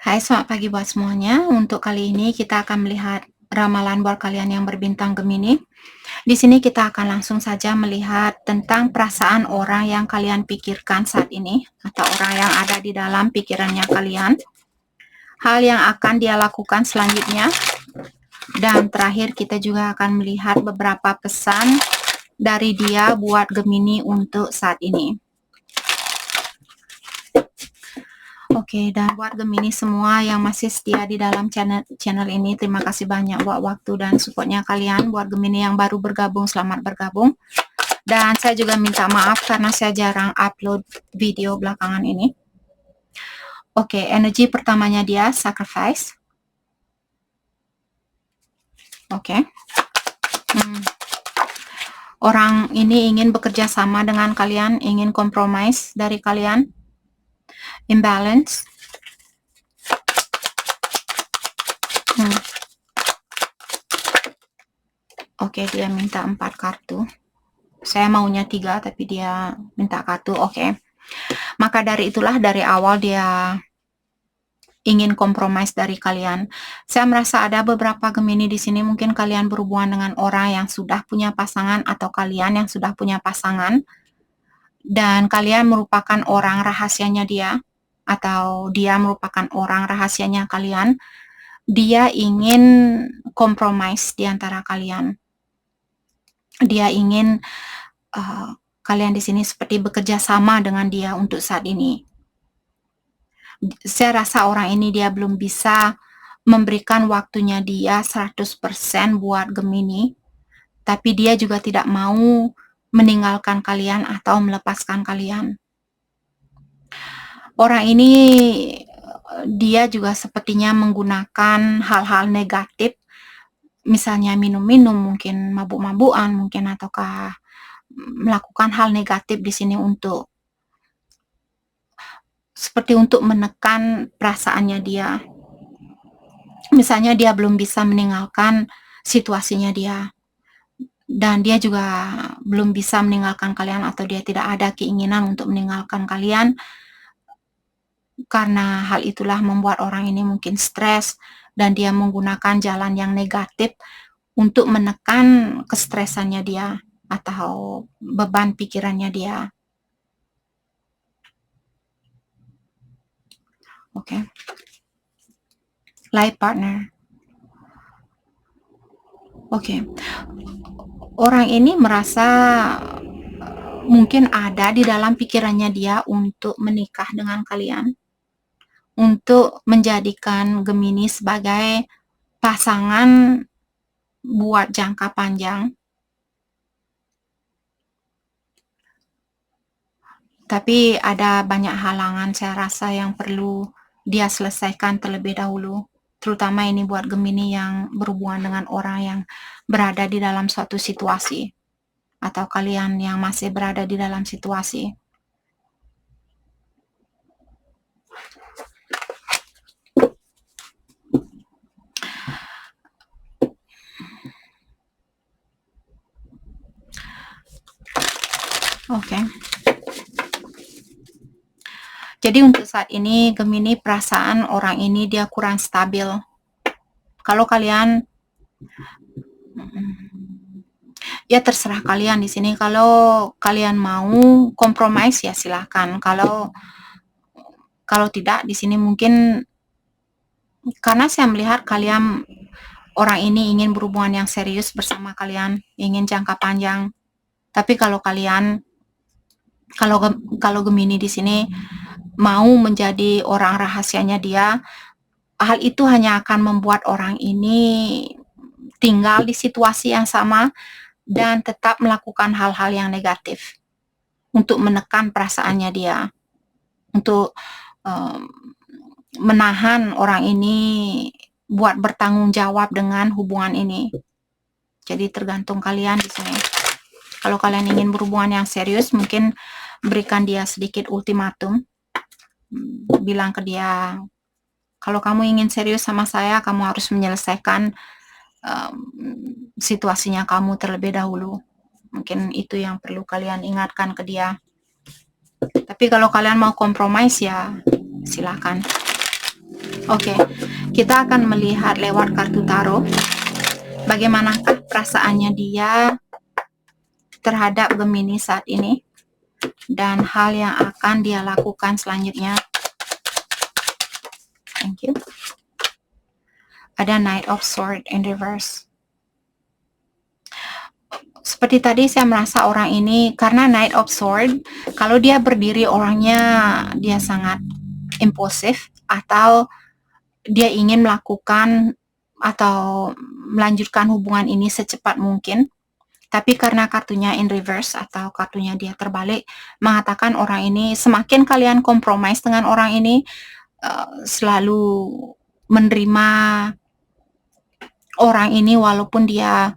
Hai, selamat pagi buat semuanya. Untuk kali ini kita akan melihat ramalan buat kalian yang berbintang Gemini. Di sini kita akan langsung saja melihat tentang perasaan orang yang kalian pikirkan saat ini atau orang yang ada di dalam pikirannya kalian. Hal yang akan dia lakukan selanjutnya. Dan terakhir kita juga akan melihat beberapa pesan dari dia buat Gemini untuk saat ini. Oke, dan buat Gemini semua yang masih setia di dalam channel ini, terima kasih banyak buat waktu dan supportnya kalian. Buat Gemini yang baru bergabung, selamat bergabung. Dan saya juga minta maaf karena saya jarang upload video belakangan ini. Oke, energi pertamanya dia sacrifice. Oke. Orang ini ingin bekerja sama dengan kalian, ingin compromise dari kalian. Imbalance. Oke, dia minta 4 kartu. Saya maunya 3, tapi dia minta kartu. Oke. Maka dari itulah dari awal dia ingin compromise dari kalian. Saya merasa ada beberapa Gemini di sini, mungkin kalian berhubungan dengan orang yang sudah punya pasangan atau kalian yang sudah punya pasangan. Dan kalian merupakan orang rahasianya dia, atau dia merupakan orang rahasianya kalian. Dia ingin compromise di antara kalian. Dia ingin kalian di sini seperti bekerja sama dengan dia untuk saat ini. Saya rasa orang ini dia belum bisa memberikan waktunya dia 100% buat Gemini, tapi dia juga tidak mau meninggalkan kalian atau melepaskan kalian. Orang ini dia juga sepertinya menggunakan hal-hal negatif, misalnya minum-minum, mungkin mabuk-mabukan, mungkin ataukah melakukan hal negatif di sini untuk seperti untuk menekan perasaannya dia. Misalnya dia belum bisa meninggalkan situasinya dia. Dan dia juga belum bisa meninggalkan kalian atau dia tidak ada keinginan untuk meninggalkan kalian. Karena hal itulah membuat orang ini mungkin stres dan dia menggunakan jalan yang negatif untuk menekan kestresannya dia atau beban pikirannya dia. Oke. Life partner. Oke. Orang ini merasa mungkin ada di dalam pikirannya dia untuk menikah dengan kalian, untuk menjadikan Gemini sebagai pasangan buat jangka panjang. Tapi ada banyak halangan saya rasa yang perlu dia selesaikan terlebih dahulu. Terutama ini buat Gemini yang berhubungan dengan orang yang berada di dalam suatu situasi. Atau kalian yang masih berada di dalam situasi. Oke. Jadi untuk saat ini Gemini perasaan orang ini dia kurang stabil. Kalau kalian ya terserah kalian di sini. Kalau kalian mau compromise ya silahkan. Kalau tidak di sini mungkin karena saya melihat kalian orang ini ingin berhubungan yang serius bersama kalian, ingin jangka panjang. Tapi kalau kalian kalau Gemini di sini mau menjadi orang rahasianya dia, hal itu hanya akan membuat orang ini tinggal di situasi yang sama dan tetap melakukan hal-hal yang negatif untuk menekan perasaannya dia, untuk menahan orang ini buat bertanggung jawab dengan hubungan ini. Jadi tergantung kalian di sini. Kalau kalian ingin berhubungan yang serius, mungkin berikan dia sedikit ultimatum. Bilang ke dia, kalau kamu ingin serius sama saya, kamu harus menyelesaikan situasinya kamu terlebih dahulu. Mungkin itu yang perlu kalian ingatkan ke dia. Tapi kalau kalian mau compromise ya silakan. Oke, kita akan melihat lewat kartu tarot bagaimanakah perasaannya dia terhadap Gemini saat ini dan hal yang akan dia lakukan selanjutnya. Thank you. Ada Knight of Swords in reverse. Seperti tadi saya merasa orang ini, karena Knight of Swords, kalau dia berdiri orangnya dia sangat impulsif, atau dia ingin melakukan atau melanjutkan hubungan ini secepat mungkin. Tapi karena kartunya in reverse atau kartunya dia terbalik, mengatakan orang ini semakin kalian compromise dengan orang ini, selalu menerima orang ini walaupun dia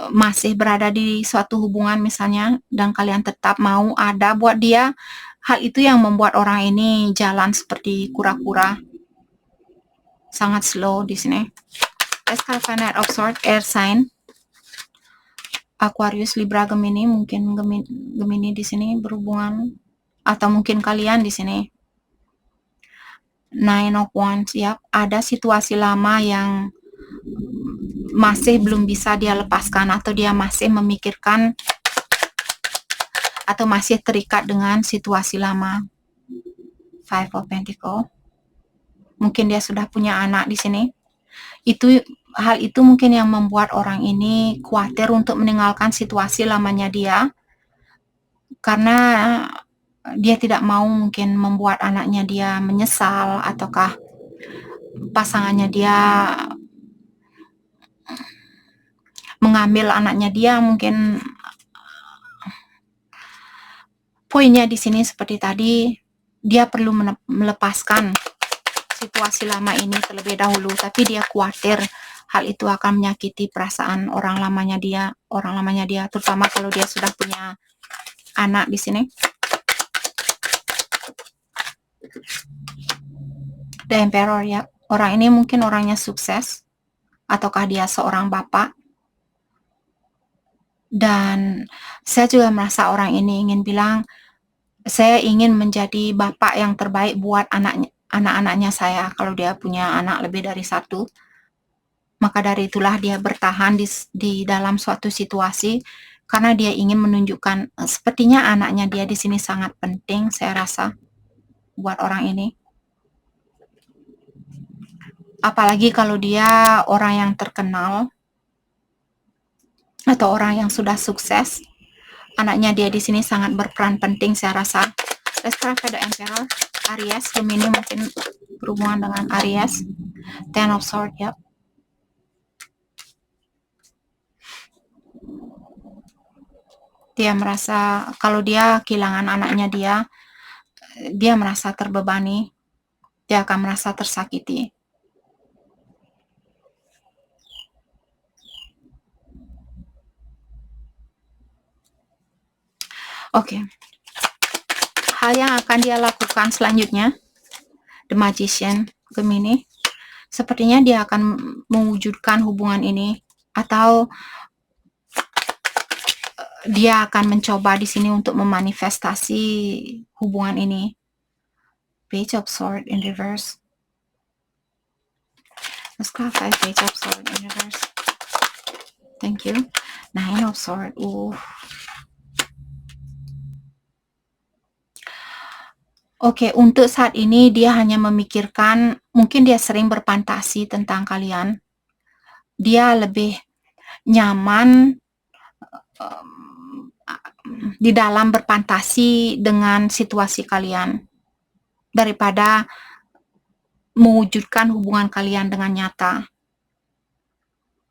masih berada di suatu hubungan misalnya, dan kalian tetap mau ada buat dia, hal itu yang membuat orang ini jalan seperti kura-kura, sangat slow di sini. Let's clarify Knight of Swords, air sign, Aquarius, Libra, Gemini. Mungkin Gemini di sini berhubungan, atau mungkin kalian di sini. Nine of Wands, ya, ada situasi lama yang masih belum bisa dia lepaskan, atau dia masih memikirkan atau masih terikat dengan situasi lama. Five of Pentacles. Mungkin dia sudah punya anak di sini. Hal itu mungkin yang membuat orang ini khawatir untuk meninggalkan situasi lamanya dia, karena dia tidak mau mungkin membuat anaknya dia menyesal, ataukah pasangannya dia mengambil anaknya dia. Mungkin poinnya di sini seperti tadi, dia perlu melepaskan situasi lama ini terlebih dahulu, tapi dia khawatir hal itu akan menyakiti perasaan orang lamanya dia, terutama kalau dia sudah punya anak di sini. The Emperor, ya, orang ini mungkin orangnya sukses, ataukah dia seorang bapak. Dan saya juga merasa orang ini ingin bilang, saya ingin menjadi bapak yang terbaik buat anak-anaknya saya. Kalau dia punya anak lebih dari satu, maka dari itulah dia bertahan di dalam suatu situasi, karena dia ingin menunjukkan, sepertinya anaknya dia di sini sangat penting, saya rasa, buat orang ini. Apalagi kalau dia orang yang terkenal atau orang yang sudah sukses, anaknya dia di sini sangat berperan penting, saya rasa. Let's try the Emperor, Aries, Gemini, mungkin berhubungan dengan Aries. Ten of Swords, ya. Dia merasa kalau dia kehilangan anaknya dia merasa terbebani, dia akan merasa tersakiti. Oke. Hal yang akan dia lakukan selanjutnya, The Magician, Gemini, sepertinya dia akan mewujudkan hubungan ini, atau dia akan mencoba di sini untuk memanifestasi hubungan ini. Page of Swords in reverse. Let's clarify Page of Swords in reverse. Thank you. Nine of Swords. Oke, untuk saat ini dia hanya memikirkan, mungkin dia sering berfantasi tentang kalian. Dia lebih nyaman di dalam berfantasi dengan situasi kalian daripada mewujudkan hubungan kalian dengan nyata.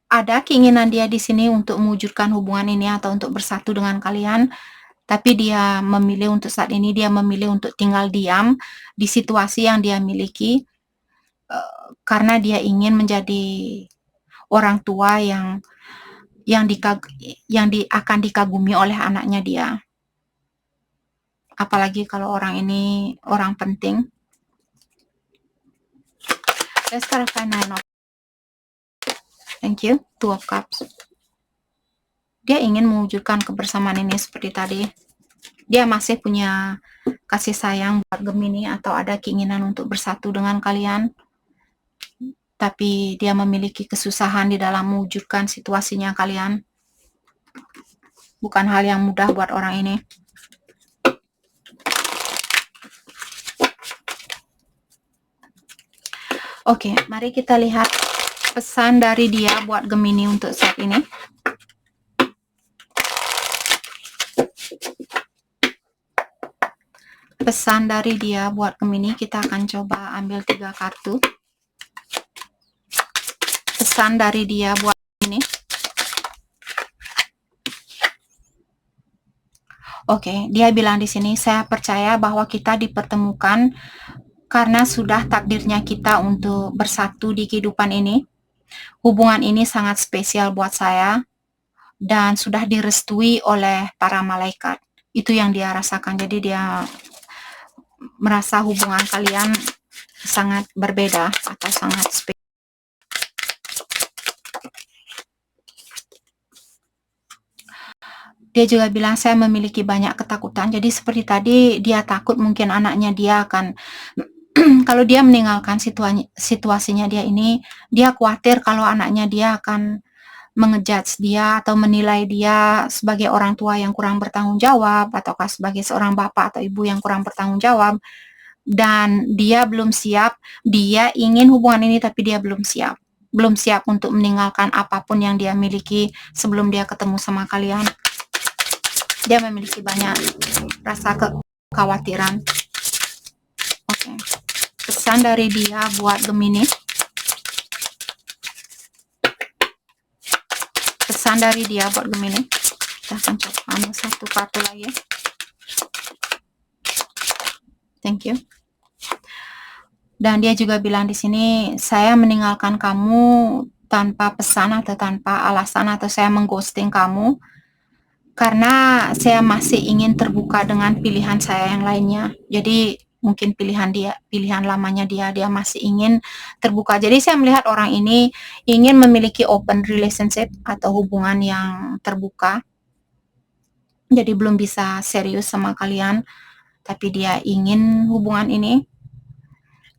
Ada keinginan dia di sini untuk mewujudkan hubungan ini atau untuk bersatu dengan kalian, tapi dia memilih untuk saat ini, dia memilih untuk tinggal diam di situasi yang dia miliki, karena dia ingin menjadi orang tua yang akan dikagumi oleh anaknya dia. Apalagi kalau orang ini orang penting. Let's clarify Nine of. Thank you. Two of Cups. Dia ingin mewujudkan kebersamaan ini seperti tadi. Dia masih punya kasih sayang buat Gemini, atau ada keinginan untuk bersatu dengan kalian. tapi dia memiliki kesusahan di dalam mewujudkan situasinya kalian. Bukan hal yang mudah buat orang ini. Oke, mari kita lihat pesan dari dia buat Gemini untuk saat ini. Pesan dari dia buat Gemini, kita akan coba ambil 3 kartu. Pesan dari dia buat Gemini. Oke, dia bilang di sini, saya percaya bahwa kita dipertemukan karena sudah takdirnya kita untuk bersatu di kehidupan ini. Hubungan ini sangat spesial buat saya dan sudah direstui oleh para malaikat. Itu yang dia rasakan. Jadi dia merasa hubungan kalian sangat berbeda atau sangat spesial. Dia juga bilang saya memiliki banyak ketakutan. Jadi seperti tadi dia takut mungkin anaknya dia akan kalau dia meninggalkan situasinya dia ini, dia khawatir kalau anaknya dia akan mengejudge dia atau menilai dia sebagai orang tua yang kurang bertanggung jawab, ataukah sebagai seorang bapak atau ibu yang kurang bertanggung jawab. Dan dia belum siap, dia ingin hubungan ini tapi dia belum siap. Belum siap untuk meninggalkan apapun yang dia miliki sebelum dia ketemu sama kalian. Dia memiliki banyak rasa kekhawatiran. Oke. Pesan dari dia buat Gemini. Pesan dari dia buat Gemini. Kita akan coba ambil satu kartu lagi. Thank you. Dan dia juga bilang di sini, saya meninggalkan kamu tanpa pesan atau tanpa alasan, atau saya mengghosting kamu karena saya masih ingin terbuka dengan pilihan saya yang lainnya. Jadi mungkin pilihan lamanya dia masih ingin terbuka. Jadi saya melihat orang ini ingin memiliki open relationship atau hubungan yang terbuka. Jadi belum bisa serius sama kalian, tapi dia ingin hubungan ini.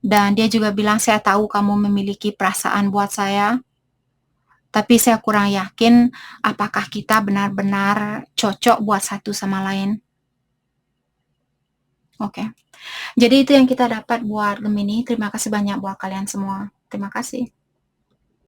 Dan dia juga bilang, saya tahu kamu memiliki perasaan buat saya, tapi saya kurang yakin apakah kita benar-benar cocok buat satu sama lain. Oke. Jadi itu yang kita dapat buat Gemini. Terima kasih banyak buat kalian semua. Terima kasih.